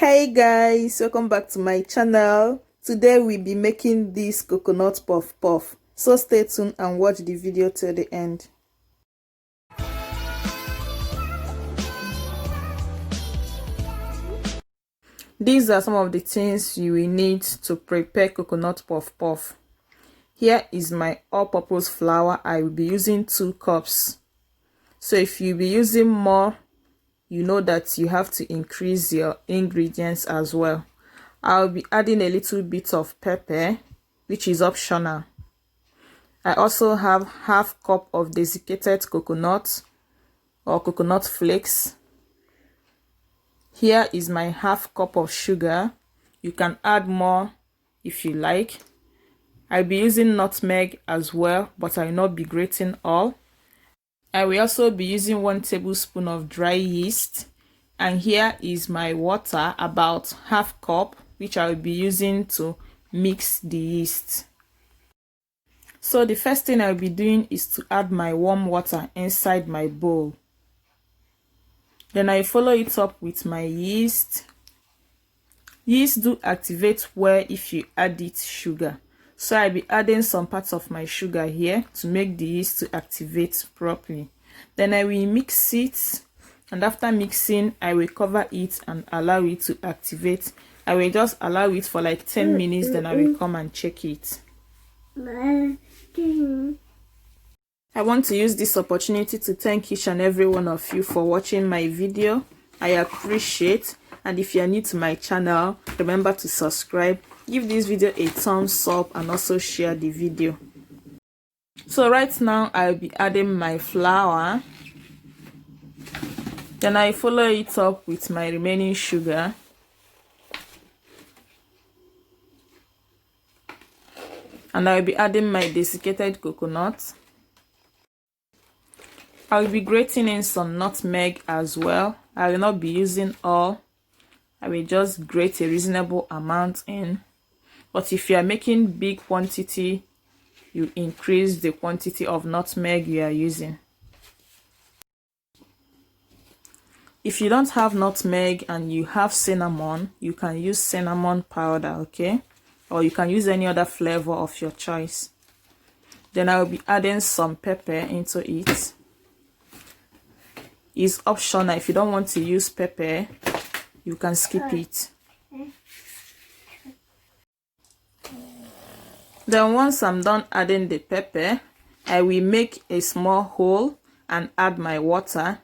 Hey guys, welcome back to my channel. Today we'll be making this coconut puff puff, so stay tuned and watch the video till the end. These are some of the things you will need to prepare coconut puff puff. Here is my all-purpose flour. I will be using 2 cups. So if you be using more, you know that you have to increase your ingredients as well. I'll be adding a little bit of pepper, which is optional. I also have half cup of desiccated coconut or coconut flakes. Here is my half cup of sugar. You can add more if you like. I'll be using nutmeg as well, but I will not be grating all. I will also be using 1 tablespoon of dry yeast. And here is my water, about half cup, which I will be using to mix the yeast. So the first thing I'll be doing is to add my warm water inside my bowl. Then I follow it up with my yeast. Yeast do activate well if you add it sugar. So I'll be adding some parts of my sugar here to make the yeast to activate properly. Then I will mix it, and after mixing I will cover it and allow it to activate. I will just allow it for like 10 minutes, then I will come and check it. I want to use this opportunity to thank each and every one of you for watching my video. I appreciate, and if you are new to my channel, remember to subscribe, give this video a thumbs up, and also share the video. So right now I'll be adding my flour. Then I follow it up with my remaining sugar. And I'll be adding my desiccated coconut. I'll be grating in some nutmeg as well. I will not be using all. I will just grate a reasonable amount in. But if you are making big quantity, you increase the quantity of nutmeg you are using. If you don't have nutmeg and you have cinnamon, you can use cinnamon powder, okay? Or you can use any other flavor of your choice. Then I will be adding some pepper into it. It's optional. If you don't want to use pepper, you can skip it. Then once I'm done adding the pepper, I will make a small hole and add my water.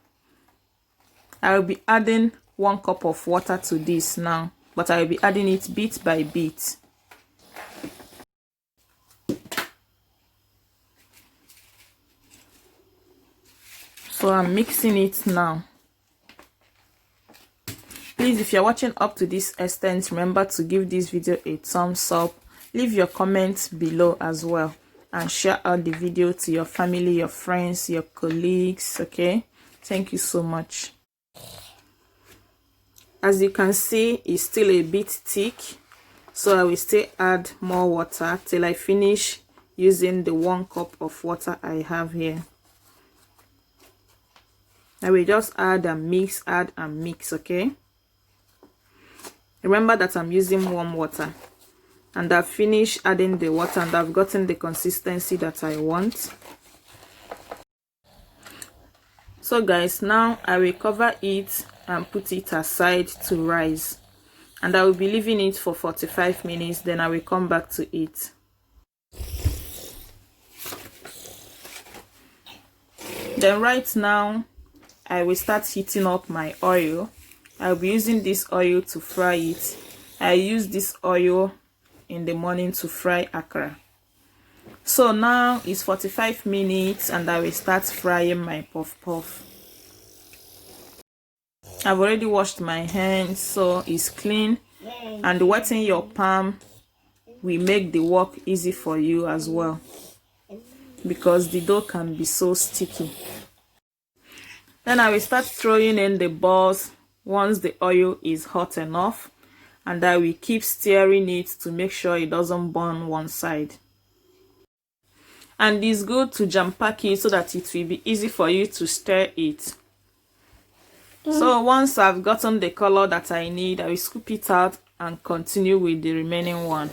I will be adding 1 cup of water to this now, but I will be adding it bit by bit. So I'm mixing it now. Please, if you're watching up to this extent, remember to give this video a thumbs up. Leave your comments below as well, and share out the video to your family, your friends, your colleagues, okay? Thank you so much. As you can see, it's still a bit thick, so I will still add more water till I finish using the 1 cup of water I have here. I will just add and mix, okay? Remember that I'm using warm water, and I've finished adding the water and I've gotten the consistency that I want. So guys, now I will cover it and put it aside to rise, and I will be leaving it for 45 minutes. Then I will come back to it. Then right now I will start heating up my oil. I'll be using this oil to fry it. I use this oil in the morning to fry akara. So now it's 45 minutes and I will start frying my puff puff. I've already washed my hands, so it's clean, and wetting your palm will make the work easy for you as well, because the dough can be so sticky. Then I will start throwing in the balls once the oil is hot enough, and I will keep stirring it to make sure it doesn't burn one side. And it's good to jam pack it so that it will be easy for you to stir it. So once I've gotten the color that I need, I will scoop it out and continue with the remaining one.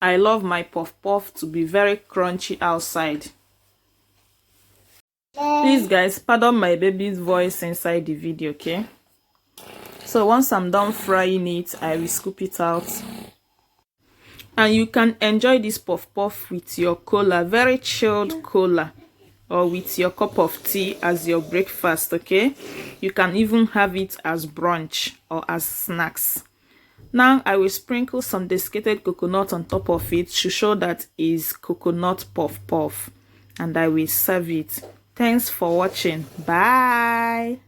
I love my puff puff to be very crunchy outside. Please guys, pardon my baby's voice inside the video, okay? So once I'm done frying it, I will scoop it out. And you can enjoy this puff puff with your cola, very chilled cola, or with your cup of tea as your breakfast, okay? You can even have it as brunch or as snacks. Now I will sprinkle some desiccated coconut on top of it to show that is coconut puff puff, and I will serve it. Thanks for watching. Bye.